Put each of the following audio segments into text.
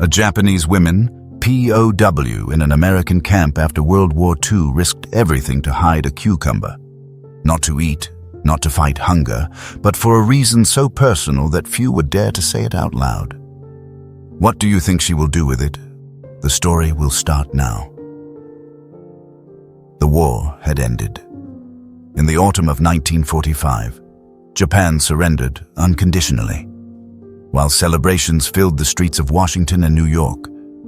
A Japanese woman, POW, in an American camp after World War II risked everything to hide a cucumber. Not to eat, not to fight hunger, but for a reason so personal that few would dare to say it out loud. What do you think she will do with it? The story will start now. The war had ended. In the autumn of 1945, Japan surrendered unconditionally. While celebrations filled the streets of Washington and New York,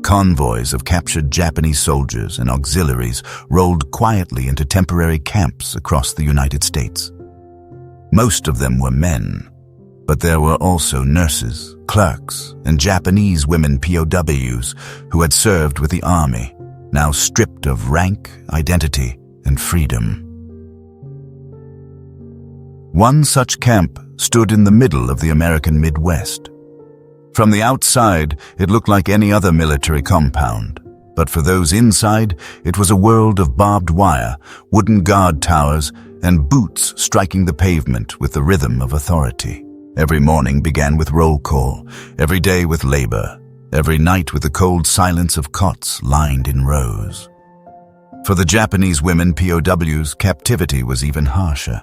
convoys of captured Japanese soldiers and auxiliaries rolled quietly into temporary camps across the United States. Most of them were men, but there were also nurses, clerks, and Japanese women POWs who had served with the army, now stripped of rank, identity, and freedom. One such camp stood in the middle of the American Midwest. From the outside, it looked like any other military compound, but for those inside, it was a world of barbed wire, wooden guard towers, and boots striking the pavement with the rhythm of authority. Every morning began with roll call, every day with labor, every night with the cold silence of cots lined in rows. For the Japanese women POWs, captivity was even harsher.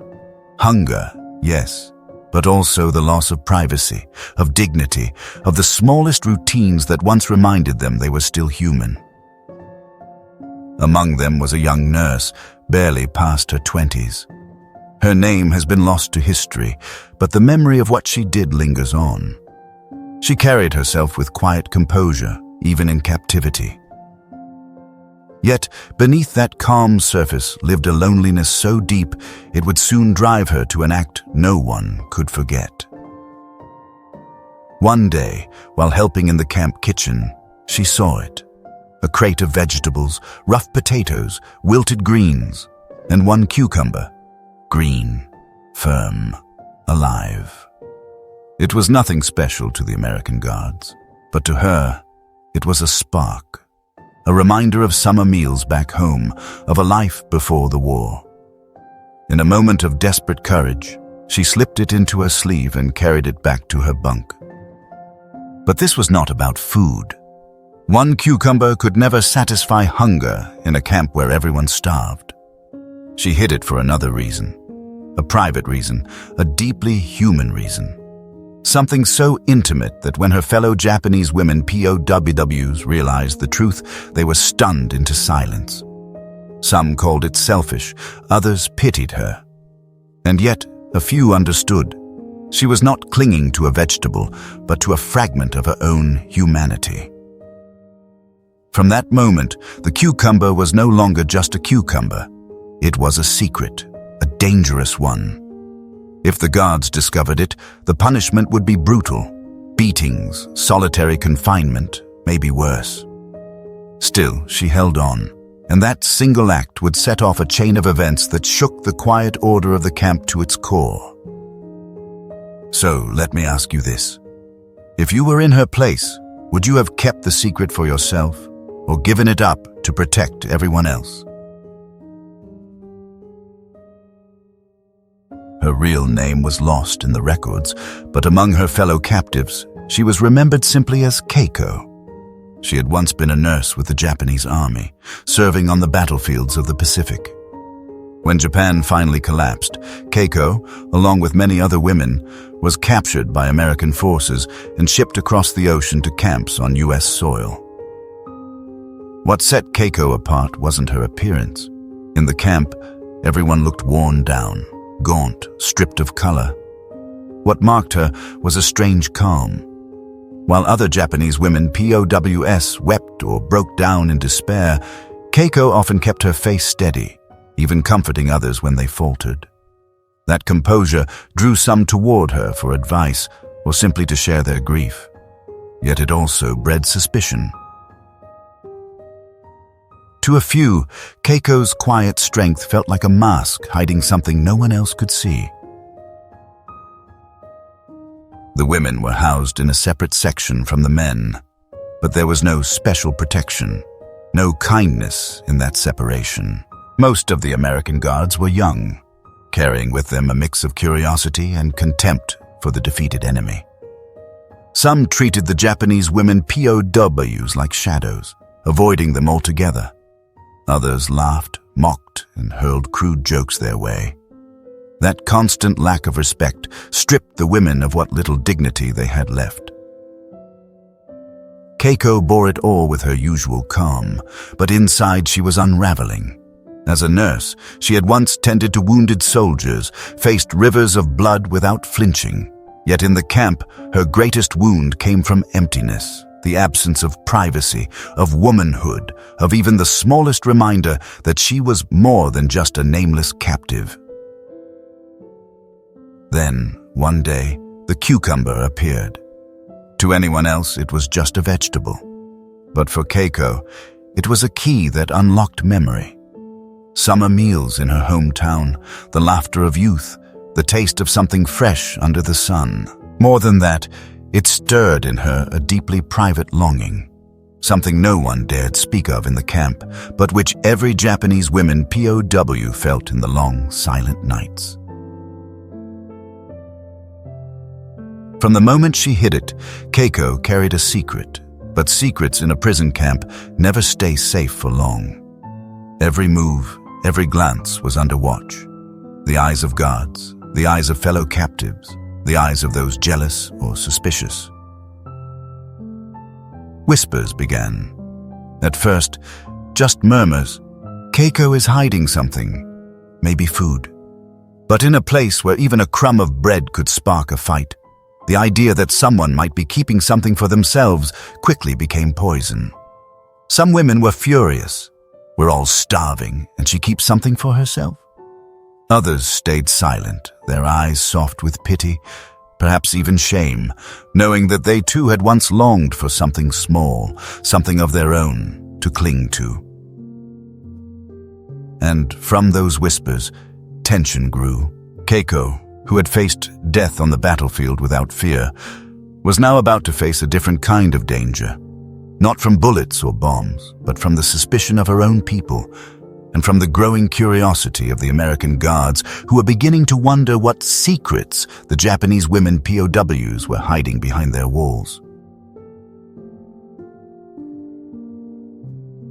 Hunger, yes, but also the loss of privacy, of dignity, of the smallest routines that once reminded them they were still human. Among them was a young nurse, barely past her 20s. Her name has been lost to history, but the memory of what she did lingers on. She carried herself with quiet composure, even in captivity. Yet, beneath that calm surface lived a loneliness so deep it would soon drive her to an act no one could forget. One day, while helping in the camp kitchen, she saw it. A crate of vegetables, rough potatoes, wilted greens, and one cucumber. Green, firm, alive. It was nothing special to the American guards, but to her, it was a spark. A reminder of summer meals back home, of a life before the war. In a moment of desperate courage, she slipped it into her sleeve and carried it back to her bunk. But this was not about food. One cucumber could never satisfy hunger in a camp where everyone starved. She hid it for another reason. A private reason, a deeply human reason. Something so intimate that when her fellow Japanese women POWs realized the truth, they were stunned into silence. Some called it selfish, others pitied her. And yet, a few understood. She was not clinging to a vegetable, but to a fragment of her own humanity. From that moment, the cucumber was no longer just a cucumber. It was a secret, a dangerous one. If the guards discovered it, the punishment would be brutal. Beatings, solitary confinement, maybe worse. Still, she held on, and that single act would set off a chain of events that shook the quiet order of the camp to its core. So, let me ask you this. If you were in her place, would you have kept the secret for yourself, or given it up to protect everyone else? Her real name was lost in the records, but among her fellow captives, she was remembered simply as Keiko. She had once been a nurse with the Japanese army, serving on the battlefields of the Pacific. When Japan finally collapsed, Keiko, along with many other women, was captured by American forces and shipped across the ocean to camps on U.S. soil. What set Keiko apart wasn't her appearance. In the camp, everyone looked worn down, gaunt, stripped of color. What marked her was a strange calm. While other Japanese women POWs wept or broke down in despair, Keiko often kept her face steady, even comforting others when they faltered. That composure drew some toward her for advice or simply to share their grief. Yet it also bred suspicion. To a few, Keiko's quiet strength felt like a mask hiding something no one else could see. The women were housed in a separate section from the men, but there was no special protection, no kindness in that separation. Most of the American guards were young, carrying with them a mix of curiosity and contempt for the defeated enemy. Some treated the Japanese women POWs like shadows, avoiding them altogether. Others laughed, mocked, and hurled crude jokes their way. That constant lack of respect stripped the women of what little dignity they had left. Keiko bore it all with her usual calm, but inside she was unraveling. As a nurse, she had once tended to wounded soldiers, faced rivers of blood without flinching. Yet in the camp, her greatest wound came from emptiness, the absence of privacy, of womanhood, of even the smallest reminder that she was more than just a nameless captive. Then, one day, the cucumber appeared. To anyone else, it was just a vegetable. But for Keiko, it was a key that unlocked memory. Summer meals in her hometown, the laughter of youth, the taste of something fresh under the sun. More than that, it stirred in her a deeply private longing, something no one dared speak of in the camp, but which every Japanese woman POW felt in the long, silent nights. From the moment she hid it, Keiko carried a secret, but secrets in a prison camp never stay safe for long. Every move, every glance was under watch. The eyes of guards, the eyes of fellow captives, the eyes of those jealous or suspicious. Whispers began. At first, just murmurs. Keiko is hiding something, maybe food. But in a place where even a crumb of bread could spark a fight, the idea that someone might be keeping something for themselves quickly became poison. Some women were furious. We're all starving, and she keeps something for herself. Others stayed silent, their eyes soft with pity, perhaps even shame, knowing that they too had once longed for something small, something of their own, to cling to. And from those whispers, tension grew. Keiko, who had faced death on the battlefield without fear, was now about to face a different kind of danger. Not from bullets or bombs, but from the suspicion of her own people, and from the growing curiosity of the American guards who were beginning to wonder what secrets the Japanese women POWs were hiding behind their walls.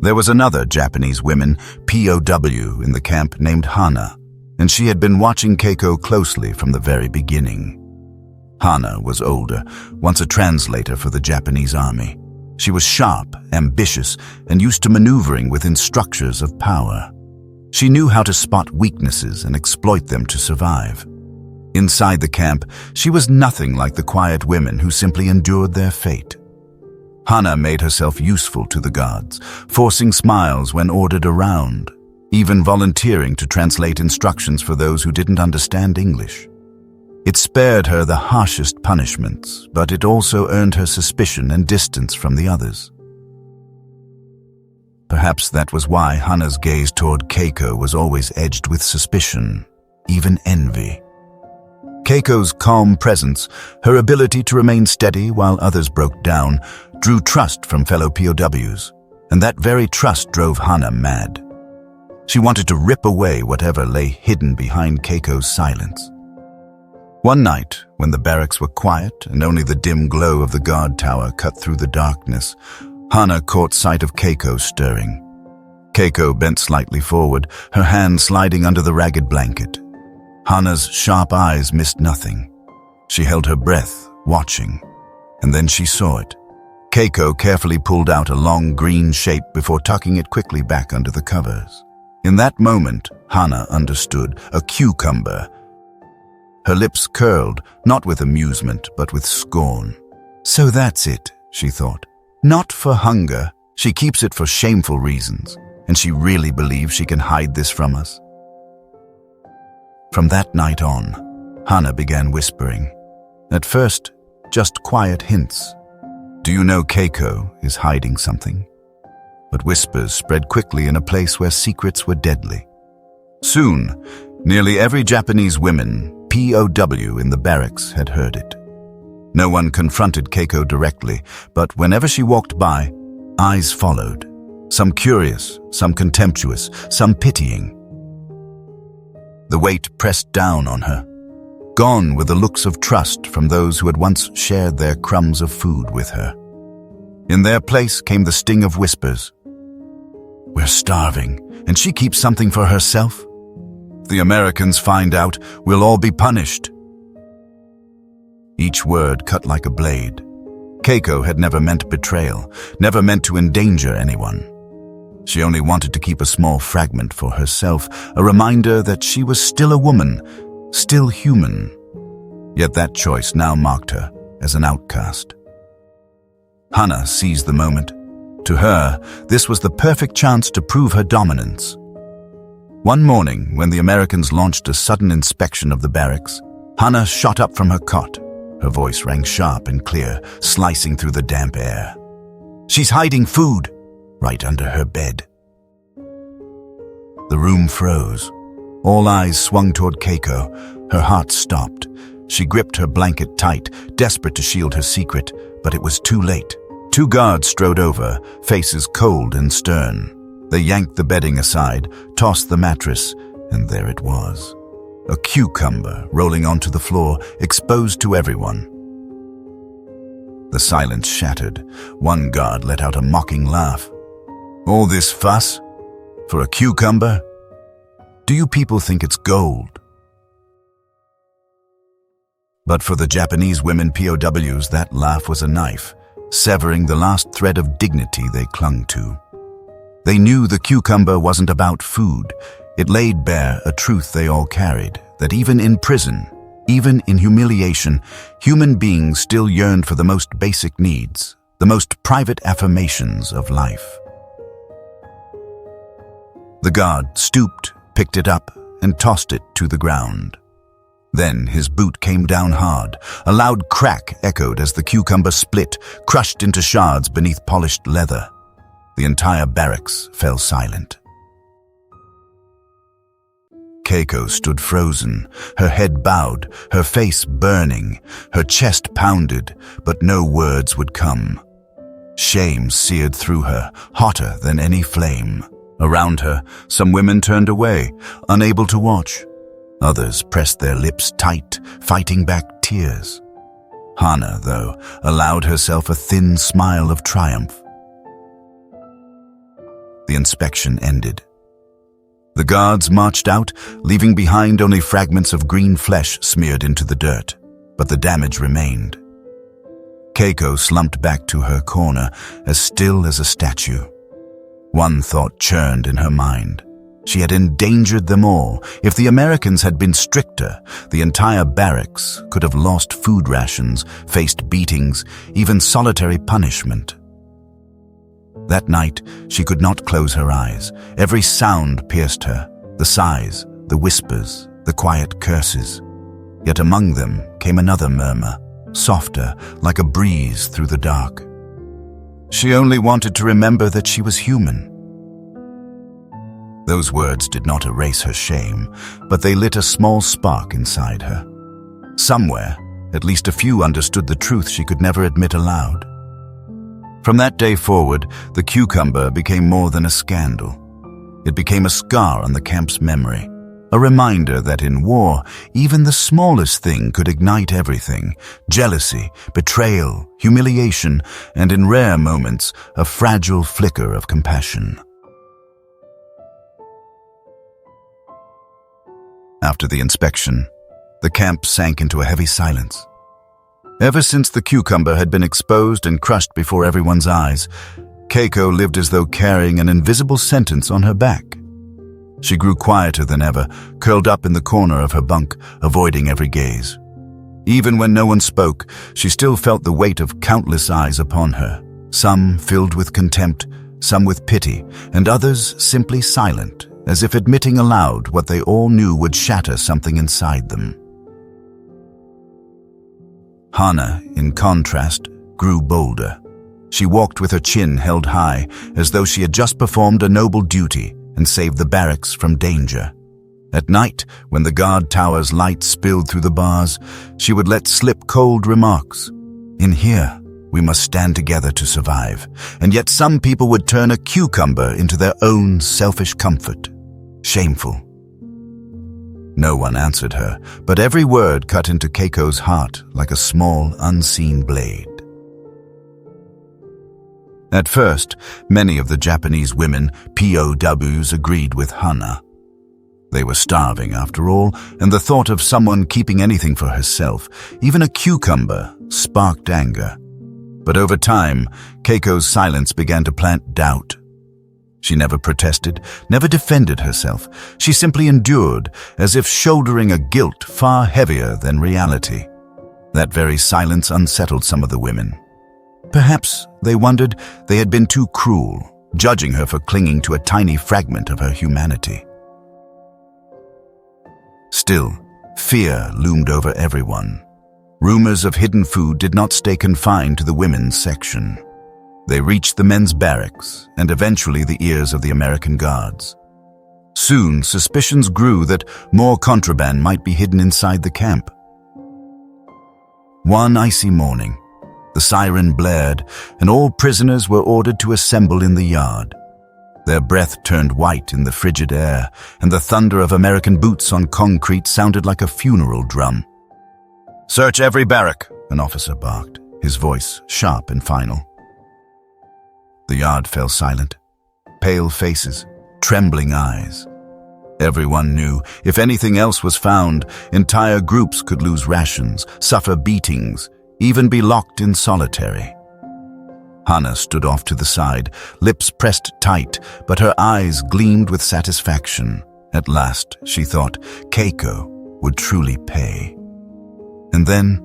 There was another Japanese woman POW in the camp named Hana, and she had been watching Keiko closely from the very beginning. Hana was older, once a translator for the Japanese army. She was sharp, ambitious, and used to maneuvering within structures of power. She knew how to spot weaknesses and exploit them to survive. Inside the camp, she was nothing like the quiet women who simply endured their fate. Hana made herself useful to the guards, forcing smiles when ordered around, even volunteering to translate instructions for those who didn't understand English. It spared her the harshest punishments, but it also earned her suspicion and distance from the others. Perhaps that was why Hana's gaze toward Keiko was always edged with suspicion, even envy. Keiko's calm presence, her ability to remain steady while others broke down, drew trust from fellow POWs, and that very trust drove Hana mad. She wanted to rip away whatever lay hidden behind Keiko's silence. One night, when the barracks were quiet and only the dim glow of the guard tower cut through the darkness, Hana caught sight of Keiko stirring. Keiko bent slightly forward, her hand sliding under the ragged blanket. Hana's sharp eyes missed nothing. She held her breath, watching, and then she saw it. Keiko carefully pulled out a long green shape before tucking it quickly back under the covers. In that moment, Hana understood. A cucumber. Her lips curled, not with amusement, but with scorn. So that's it, she thought. Not for hunger. She keeps it for shameful reasons, and she really believes she can hide this from us. From that night on, Hana began whispering. At first, just quiet hints. Do you know Keiko is hiding something? But whispers spread quickly in a place where secrets were deadly. Soon, nearly every Japanese woman POW in the barracks had heard it. No one confronted Keiko directly, but whenever she walked by, eyes followed. Some curious, some contemptuous, some pitying. The weight pressed down on her. gone were the looks of trust from those who had once shared their crumbs of food with her. In their place came the sting of whispers. "We're starving, and she keeps something for herself. If the Americans find out, we'll all be punished." Each word cut like a blade. Keiko had never meant betrayal, never meant to endanger anyone. She only wanted to keep a small fragment for herself, a reminder that she was still a woman, still human. Yet that choice now marked her as an outcast. Hana seized the moment. To her, this was the perfect chance to prove her dominance. One morning, when the Americans launched a sudden inspection of the barracks, Hana shot up from her cot. Her voice rang sharp and clear, slicing through the damp air. "She's hiding food right under her bed." The room froze. All eyes swung toward Keiko. Her heart stopped. She gripped her blanket tight, desperate to shield her secret, but it was too late. Two guards strode over, faces cold and stern. They yanked the bedding aside, tossed the mattress, and there it was. A cucumber rolling onto the floor, exposed to everyone. The silence shattered. One guard let out a mocking laugh. "All this fuss? For a cucumber? Do you people think it's gold?" But for the Japanese women POWs, that laugh was a knife, severing the last thread of dignity they clung to. They knew the cucumber wasn't about food. It laid bare a truth they all carried, that even in prison, even in humiliation, human beings still yearned for the most basic needs, the most private affirmations of life. The guard stooped, picked it up, and tossed it to the ground. Then his boot came down hard. A loud crack echoed as the cucumber split, crushed into shards beneath polished leather. The entire barracks fell silent. Keiko stood frozen, her head bowed, her face burning, her chest pounded, but no words would come. Shame seared through her, hotter than any flame. Around her, some women turned away, unable to watch. Others pressed their lips tight, fighting back tears. Hana, though, allowed herself a thin smile of triumph. The inspection ended. The guards marched out, leaving behind only fragments of green flesh smeared into the dirt, but the damage remained. Keiko slumped back to her corner, as still as a statue. One thought churned in her mind. She had endangered them all. If the Americans had been stricter, the entire barracks could have lost food rations, faced beatings, even solitary punishment. That night, she could not close her eyes. Every sound pierced her, the sighs, the whispers, the quiet curses. Yet among them came another murmur, softer, like a breeze through the dark. She only wanted to remember that she was human. Those words did not erase her shame, but they lit a small spark inside her. Somewhere, at least a few understood the truth she could never admit aloud. From that day forward, the cucumber became more than a scandal. It became a scar on the camp's memory, a reminder that in war, even the smallest thing could ignite everything: jealousy, betrayal, humiliation, and in rare moments, a fragile flicker of compassion. After the inspection, the camp sank into a heavy silence. Ever since the cucumber had been exposed and crushed before everyone's eyes, Keiko lived as though carrying an invisible sentence on her back. She grew quieter than ever, curled up in the corner of her bunk, avoiding every gaze. Even when no one spoke, she still felt the weight of countless eyes upon her, some filled with contempt, some with pity, and others simply silent, as if admitting aloud what they all knew would shatter something inside them. Hana, in contrast, grew bolder. She walked with her chin held high, as though she had just performed a noble duty and saved the barracks from danger. At night, when the guard tower's light spilled through the bars, she would let slip cold remarks. In here, we must stand together to survive, and yet some people would turn a cucumber into their own selfish comfort. Shameful. No one answered her, but every word cut into Keiko's heart like a small, unseen blade. At first, many of the Japanese women, POWs, agreed with Hana. They were starving, after all, and the thought of someone keeping anything for herself, even a cucumber, sparked anger. But over time, Keiko's silence began to plant doubt. She never protested, never defended herself. She simply endured, as if shouldering a guilt far heavier than reality. That very silence unsettled some of the women. Perhaps they wondered they had been too cruel, judging her for clinging to a tiny fragment of her humanity. Still, fear loomed over everyone. Rumors of hidden food did not stay confined to the women's section. They reached the men's barracks and eventually the ears of the American guards. Soon, suspicions grew that more contraband might be hidden inside the camp. One icy morning, the siren blared and all prisoners were ordered to assemble in the yard. Their breath turned white in the frigid air, and the thunder of American boots on concrete sounded like a funeral drum. "Search every barrack," an officer barked, his voice sharp and final. The yard fell silent. Pale faces, trembling eyes. Everyone knew if anything else was found, entire groups could lose rations, suffer beatings, even be locked in solitary. Hana stood off to the side, lips pressed tight, but her eyes gleamed with satisfaction. At last, she thought, Keiko would truly pay. And then,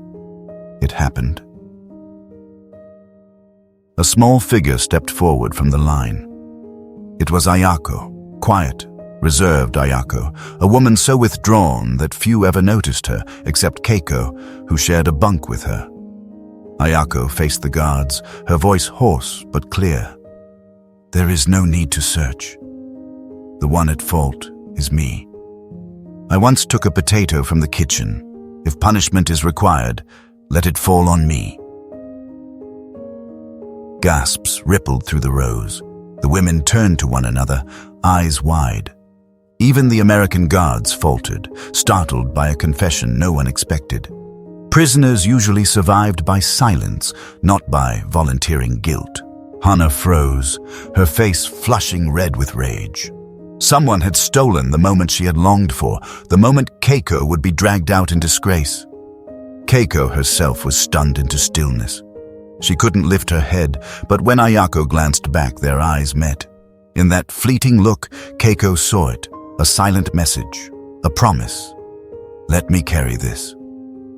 it happened. A small figure stepped forward from the line. It was Ayako, quiet, reserved Ayako, a woman so withdrawn that few ever noticed her, except Keiko, who shared a bunk with her. Ayako faced the guards, her voice hoarse but clear. "There is no need to search. The one at fault is me. I once took a potato from the kitchen. If punishment is required, let it fall on me." Gasps rippled through the rows. The women turned to one another, eyes wide. Even the American guards faltered, startled by a confession no one expected. Prisoners usually survived by silence, not by volunteering guilt. Hana froze, her face flushing red with rage. Someone had stolen the moment she had longed for, the moment Keiko would be dragged out in disgrace. Keiko herself was stunned into stillness. She couldn't lift her head, but when Ayako glanced back, their eyes met. In that fleeting look, Keiko saw it, a silent message, a promise. "Let me carry this,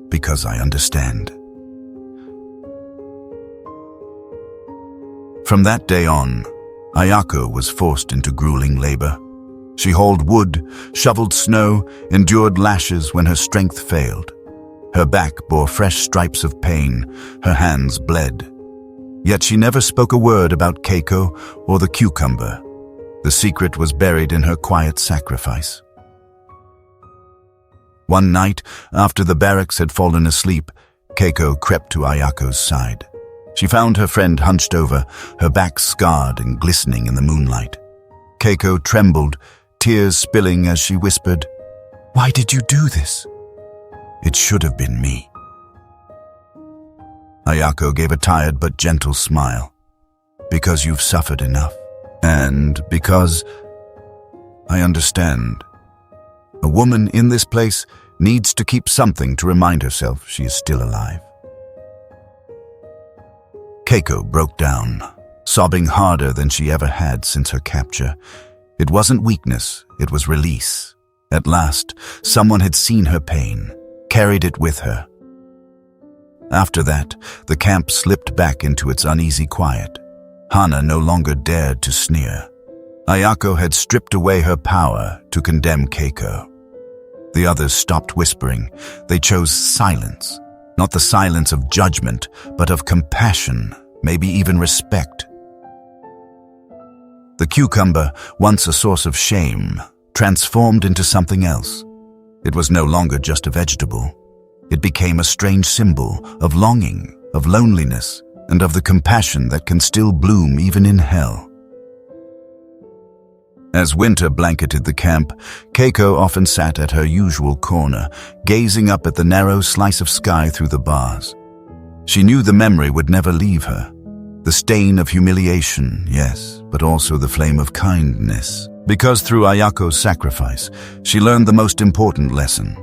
because I understand." From that day on, Ayako was forced into grueling labor. She hauled wood, shoveled snow, endured lashes when her strength failed. Her back bore fresh stripes of pain, her hands bled. Yet she never spoke a word about Keiko or the cucumber. The secret was buried in her quiet sacrifice. One night, after the barracks had fallen asleep, Keiko crept to Ayako's side. She found her friend hunched over, her back scarred and glistening in the moonlight. Keiko trembled, tears spilling as she whispered, "Why did you do this?" "It should have been me." Ayako gave a tired but gentle smile. "Because you've suffered enough. And because I understand. A woman in this place needs to keep something to remind herself she is still alive." Keiko broke down, sobbing harder than she ever had since her capture. It wasn't weakness, it was release. At last, someone had seen her pain, carried it with her. After that, the camp slipped back into its uneasy quiet. Hana no longer dared to sneer. Ayako had stripped away her power to condemn Keiko. The others stopped whispering. They chose silence, not the silence of judgment, but of compassion, maybe even respect. The cucumber, once a source of shame, transformed into something else. It was no longer just a vegetable. It became a strange symbol of longing, of loneliness, and of the compassion that can still bloom even in hell. As winter blanketed the camp, Keiko often sat at her usual corner, gazing up at the narrow slice of sky through the bars. She knew the memory would never leave her. The stain of humiliation, yes, but also the flame of kindness. Because through Ayako's sacrifice, she learned the most important lesson.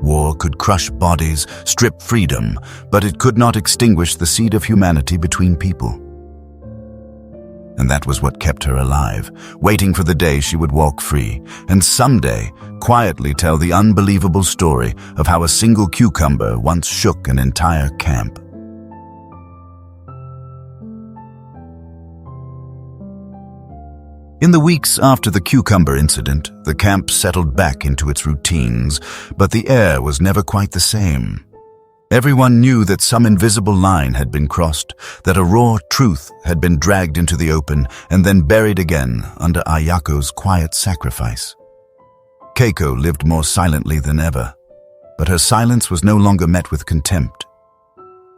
War could crush bodies, strip freedom, but it could not extinguish the seed of humanity between people. And that was what kept her alive, waiting for the day she would walk free, and someday quietly tell the unbelievable story of how a single cucumber once shook an entire camp. In the weeks after the cucumber incident, the camp settled back into its routines, but the air was never quite the same. Everyone knew that some invisible line had been crossed, that a raw truth had been dragged into the open and then buried again under Ayako's quiet sacrifice. Keiko lived more silently than ever, but her silence was no longer met with contempt.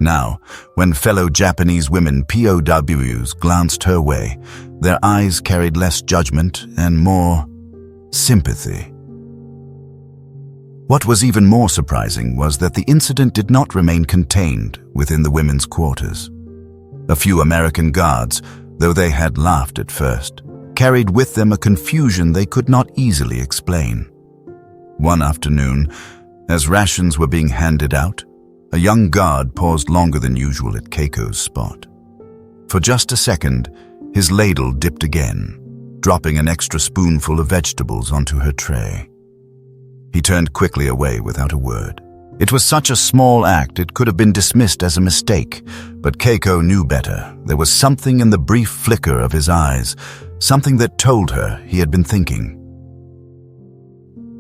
Now, when fellow Japanese women POWs glanced her way, their eyes carried less judgment and more sympathy. What was even more surprising was that the incident did not remain contained within the women's quarters. A few American guards, though they had laughed at first, carried with them a confusion they could not easily explain. One afternoon, as rations were being handed out, a young guard paused longer than usual at Keiko's spot. For just a second, his ladle dipped again, dropping an extra spoonful of vegetables onto her tray. He turned quickly away without a word. It was such a small act it could have been dismissed as a mistake, but Keiko knew better. There was something in the brief flicker of his eyes, something that told her he had been thinking.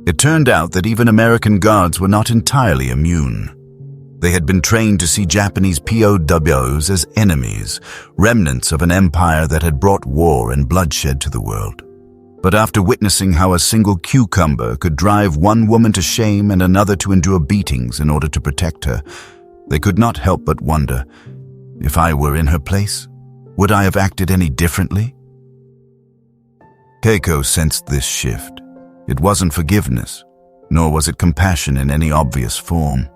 It turned out that even American guards were not entirely immune. They had been trained to see Japanese POWs as enemies, remnants of an empire that had brought war and bloodshed to the world. But after witnessing how a single cucumber could drive one woman to shame and another to endure beatings in order to protect her, they could not help but wonder, if I were in her place, would I have acted any differently? Keiko sensed this shift. It wasn't forgiveness, nor was it compassion in any obvious form.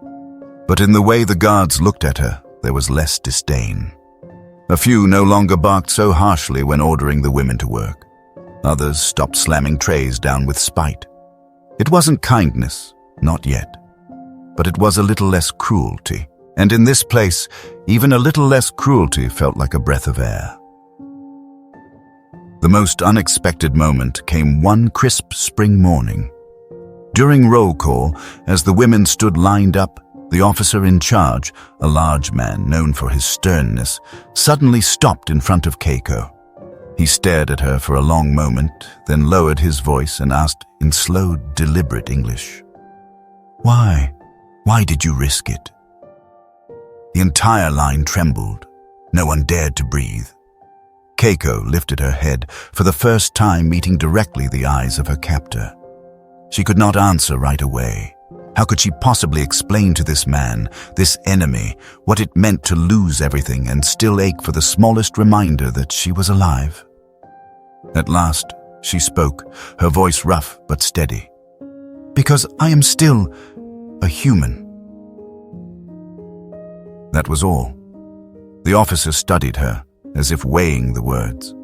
But in the way the guards looked at her, there was less disdain. A few no longer barked so harshly when ordering the women to work. Others stopped slamming trays down with spite. It wasn't kindness, not yet. But it was a little less cruelty. And in this place, even a little less cruelty felt like a breath of air. The most unexpected moment came one crisp spring morning. During roll call, as the women stood lined up, the officer in charge, a large man known for his sternness, suddenly stopped in front of Keiko. He stared at her for a long moment, then lowered his voice and asked in slow, deliberate English, "Why? Why did you risk it?" The entire line trembled. No one dared to breathe. Keiko lifted her head, for the first time meeting directly the eyes of her captor. She could not answer right away. How could she possibly explain to this man, this enemy, what it meant to lose everything and still ache for the smallest reminder that she was alive? At last, she spoke, her voice rough but steady. "Because I am still a human." That was all. The officer studied her, as if weighing the words.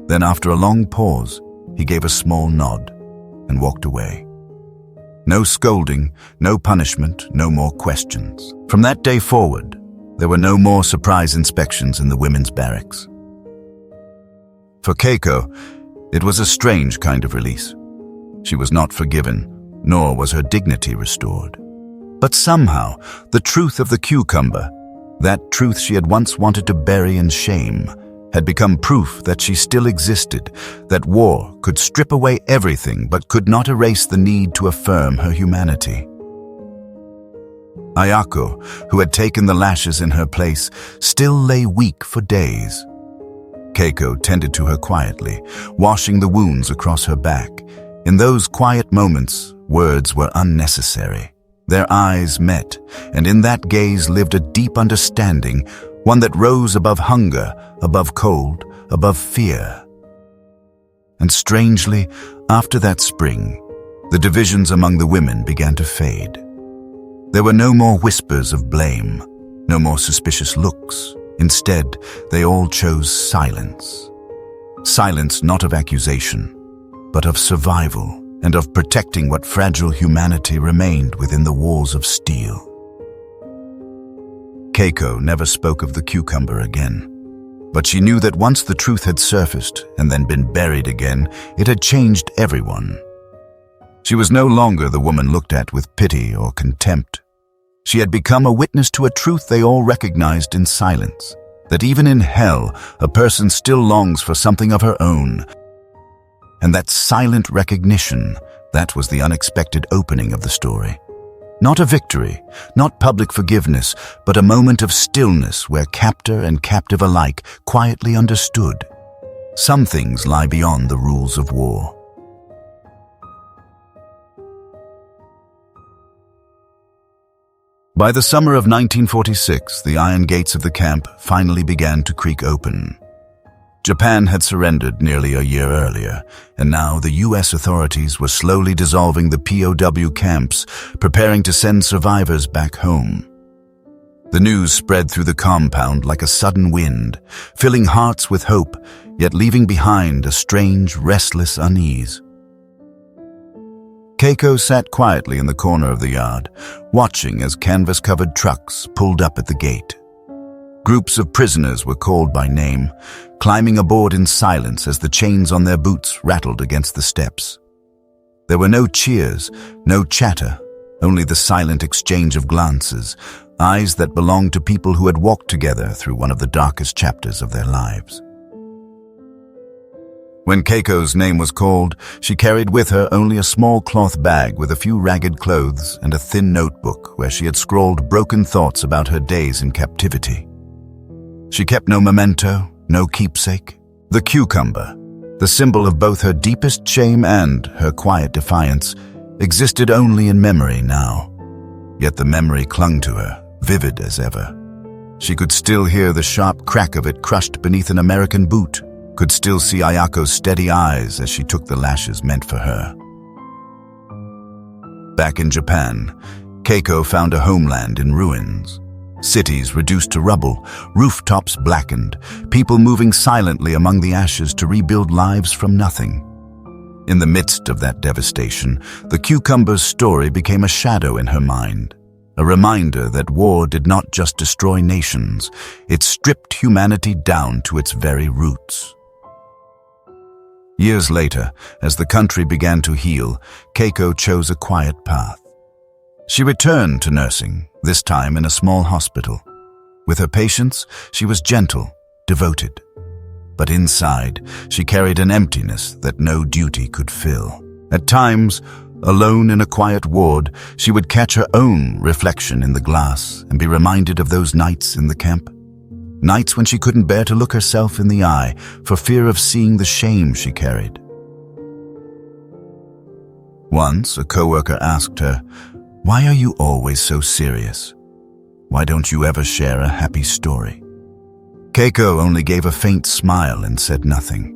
Then after a long pause, he gave a small nod and walked away. No scolding, no punishment, no more questions. From that day forward, there were no more surprise inspections in the women's barracks. For Keiko, it was a strange kind of release. She was not forgiven, nor was her dignity restored. But somehow, the truth of the cucumber, that truth she had once wanted to bury in shame, had become proof that she still existed, that war could strip away everything but could not erase the need to affirm her humanity. Ayako, who had taken the lashes in her place, still lay weak for days. Keiko tended to her quietly, washing the wounds across her back. In those quiet moments, words were unnecessary. Their eyes met, and in that gaze lived a deep understanding, one that rose above hunger, above cold, above fear. And strangely, after that spring, the divisions among the women began to fade. There were no more whispers of blame, no more suspicious looks. Instead, they all chose silence. Silence not of accusation, but of survival and of protecting what fragile humanity remained within the walls of steel. Keiko never spoke of the cucumber again, but she knew that once the truth had surfaced and then been buried again, it had changed everyone. She was no longer the woman looked at with pity or contempt. She had become a witness to a truth they all recognized in silence, that even in hell, a person still longs for something of her own. And that silent recognition, that was the unexpected opening of the story. Not a victory, not public forgiveness, but a moment of stillness where captor and captive alike quietly understood. Some things lie beyond the rules of war. By the summer of 1946, the iron gates of the camp finally began to creak open. Japan had surrendered nearly a year earlier, and now the U.S. authorities were slowly dissolving the POW camps, preparing to send survivors back home. The news spread through the compound like a sudden wind, filling hearts with hope, yet leaving behind a strange, restless unease. Keiko sat quietly in the corner of the yard, watching as canvas-covered trucks pulled up at the gate. Groups of prisoners were called by name, climbing aboard in silence as the chains on their boots rattled against the steps. There were no cheers, no chatter, only the silent exchange of glances, eyes that belonged to people who had walked together through one of the darkest chapters of their lives. When Keiko's name was called, she carried with her only a small cloth bag with a few ragged clothes and a thin notebook where she had scrawled broken thoughts about her days in captivity. She kept no memento, no keepsake. The cucumber, the symbol of both her deepest shame and her quiet defiance, existed only in memory now. Yet the memory clung to her, vivid as ever. She could still hear the sharp crack of it crushed beneath an American boot, could still see Ayako's steady eyes as she took the lashes meant for her. Back in Japan, Keiko found a homeland in ruins. Cities reduced to rubble, rooftops blackened, people moving silently among the ashes to rebuild lives from nothing. In the midst of that devastation, the cucumber's story became a shadow in her mind, a reminder that war did not just destroy nations, it stripped humanity down to its very roots. Years later, as the country began to heal, Keiko chose a quiet path. She returned to nursing, this time in a small hospital. With her patients, she was gentle, devoted. But inside, she carried an emptiness that no duty could fill. At times, alone in a quiet ward, she would catch her own reflection in the glass and be reminded of those nights in the camp. Nights when she couldn't bear to look herself in the eye for fear of seeing the shame she carried. Once, a coworker asked her, "Why are you always so serious? Why don't you ever share a happy story?" Keiko only gave a faint smile and said nothing.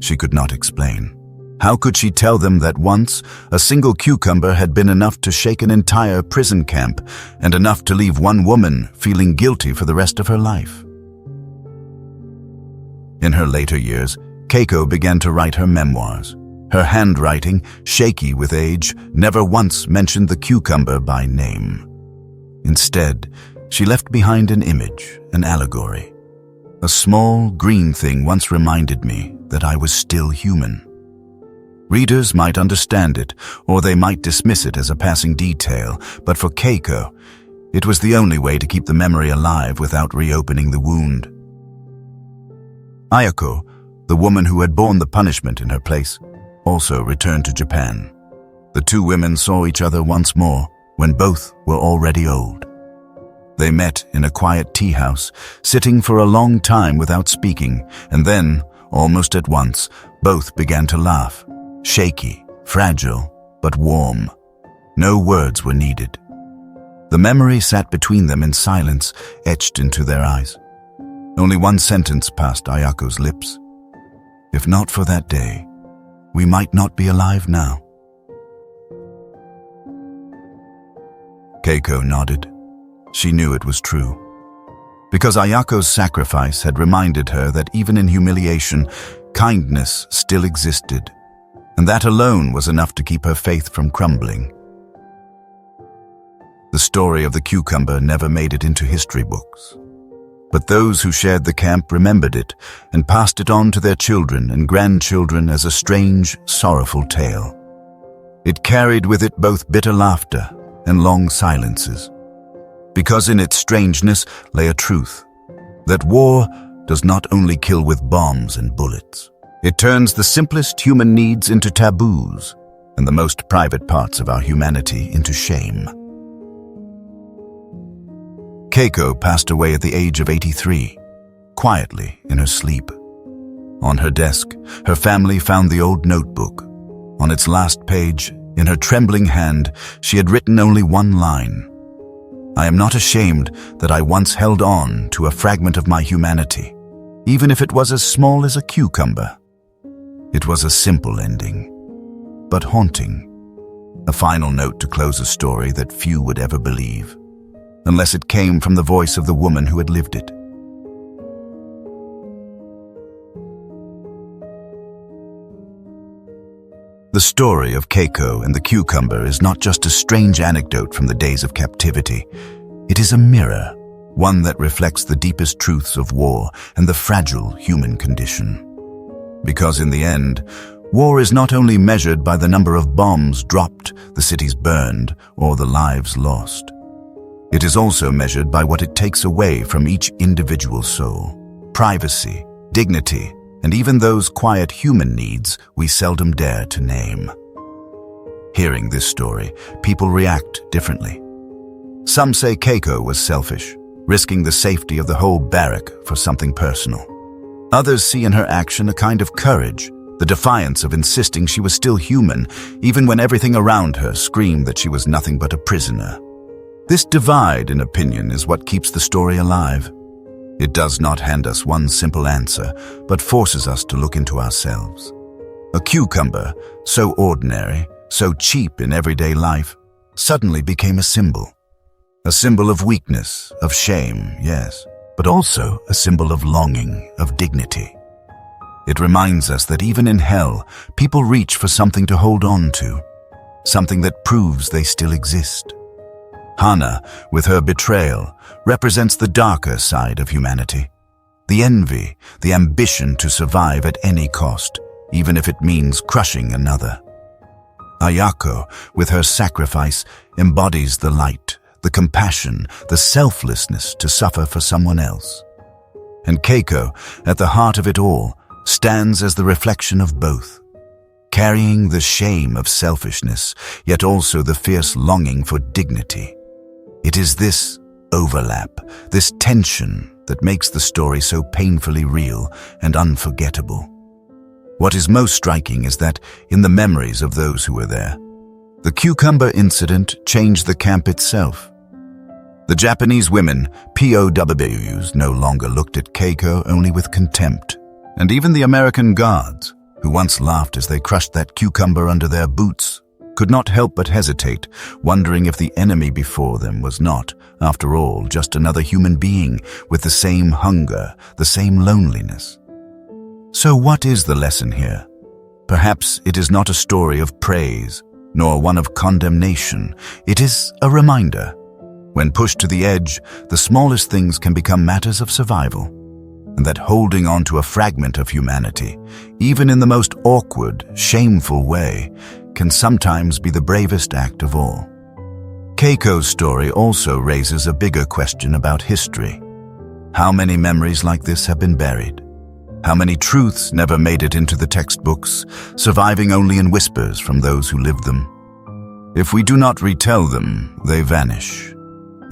She could not explain. How could she tell them that once, a single cucumber had been enough to shake an entire prison camp and enough to leave one woman feeling guilty for the rest of her life? In her later years, Keiko began to write her memoirs. Her handwriting, shaky with age, never once mentioned the cucumber by name. Instead, she left behind an image, an allegory. A small, green thing once reminded me that I was still human. Readers might understand it, or they might dismiss it as a passing detail, but for Keiko, it was the only way to keep the memory alive without reopening the wound. Ayako, the woman who had borne the punishment in her place, also returned to Japan. The two women saw each other once more when both were already old. They met in a quiet tea house, sitting for a long time without speaking, and then, almost at once, both began to laugh. Shaky, fragile, but warm. No words were needed. The memory sat between them in silence, etched into their eyes. Only one sentence passed Ayako's lips. "If not for that day, we might not be alive now. Keiko nodded. She knew it was true. Because Ayako's sacrifice had reminded her that even in humiliation, kindness still existed, and that alone was enough to keep her faith from crumbling. The story of the cucumber never made it into history books, but those who shared the camp remembered it and passed it on to their children and grandchildren as a strange, sorrowful tale. It carried with it both bitter laughter and long silences, because in its strangeness lay a truth, that war does not only kill with bombs and bullets. It turns the simplest human needs into taboos, and the most private parts of our humanity into shame. Keiko passed away at the age of 83, quietly in her sleep. On her desk, her family found the old notebook. On its last page, in her trembling hand, she had written only one line: "I am not ashamed that I once held on to a fragment of my humanity, even if it was as small as a cucumber." It was a simple ending, but haunting. A final note to close a story that few would ever believe, unless it came from the voice of the woman who had lived it. The story of Keiko and the cucumber is not just a strange anecdote from the days of captivity. It is a mirror, one that reflects the deepest truths of war and the fragile human condition. Because in the end, war is not only measured by the number of bombs dropped, the cities burned, or the lives lost. It is also measured by what it takes away from each individual soul: privacy, dignity, and even those quiet human needs we seldom dare to name. Hearing this story, people react differently. Some say Keiko was selfish, risking the safety of the whole barrack for something personal. Others see in her action a kind of courage, the defiance of insisting she was still human, even when everything around her screamed that she was nothing but a prisoner. This divide in opinion is what keeps the story alive. It does not hand us one simple answer, but forces us to look into ourselves. A cucumber, so ordinary, so cheap in everyday life, suddenly became a symbol. A symbol of weakness, of shame, yes, but also a symbol of longing, of dignity. It reminds us that even in hell, people reach for something to hold on to, something that proves they still exist. Hana, with her betrayal, represents the darker side of humanity. The envy, the ambition to survive at any cost, even if it means crushing another. Ayako, with her sacrifice, embodies the light, the compassion, the selflessness to suffer for someone else. And Keiko, at the heart of it all, stands as the reflection of both, carrying the shame of selfishness, yet also the fierce longing for dignity. It is this overlap, this tension, that makes the story so painfully real and unforgettable. What is most striking is that, in the memories of those who were there, the cucumber incident changed the camp itself. The Japanese women, POWs, no longer looked at Keiko only with contempt, and even the American guards, who once laughed as they crushed that cucumber under their boots, could not help but hesitate, wondering if the enemy before them was not, after all, just another human being with the same hunger, the same loneliness. So what is the lesson here? Perhaps it is not a story of praise, nor one of condemnation. It is a reminder. When pushed to the edge, the smallest things can become matters of survival, and that holding on to a fragment of humanity, even in the most awkward, shameful way, can sometimes be the bravest act of all. Keiko's story also raises a bigger question about history. How many memories like this have been buried? How many truths never made it into the textbooks, surviving only in whispers from those who lived them? If we do not retell them, they vanish,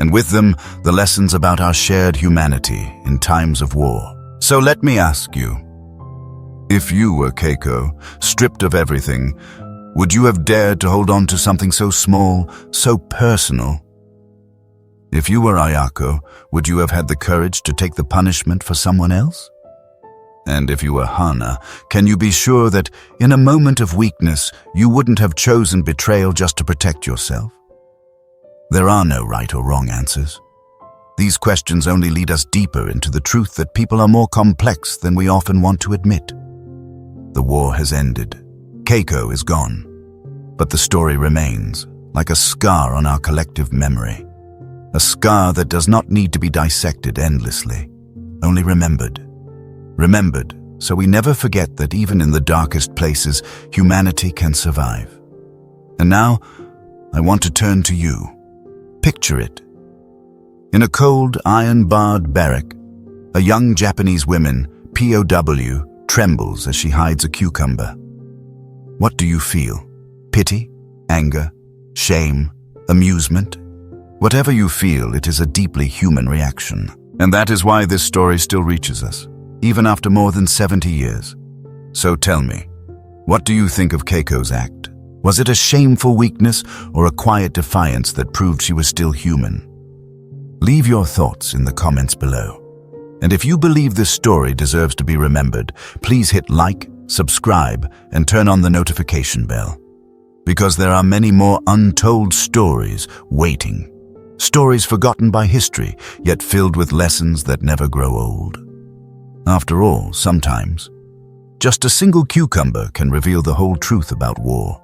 and with them, the lessons about our shared humanity in times of war. So let me ask you, if you were Keiko, stripped of everything, would you have dared to hold on to something so small, so personal? If you were Ayako, would you have had the courage to take the punishment for someone else? And if you were Hana, can you be sure that in a moment of weakness, you wouldn't have chosen betrayal just to protect yourself? There are no right or wrong answers. These questions only lead us deeper into the truth that people are more complex than we often want to admit. The war has ended. Keiko is gone. But the story remains, like a scar on our collective memory. A scar that does not need to be dissected endlessly, only remembered. Remembered, so we never forget that even in the darkest places, humanity can survive. And now, I want to turn to you. Picture it. In a cold, iron-barred barrack, a young Japanese woman, POW, trembles as she hides a cucumber. What do you feel? Pity? Anger? Shame? Amusement? Whatever you feel, it is a deeply human reaction. And that is why this story still reaches us, even after more than 70 years. So tell me, what do you think of Keiko's act? Was it a shameful weakness or a quiet defiance that proved she was still human? Leave your thoughts in the comments below. And if you believe this story deserves to be remembered, please hit like, subscribe, and turn on the notification bell. Because there are many more untold stories waiting. Stories forgotten by history, yet filled with lessons that never grow old. After all, sometimes, just a single cucumber can reveal the whole truth about war.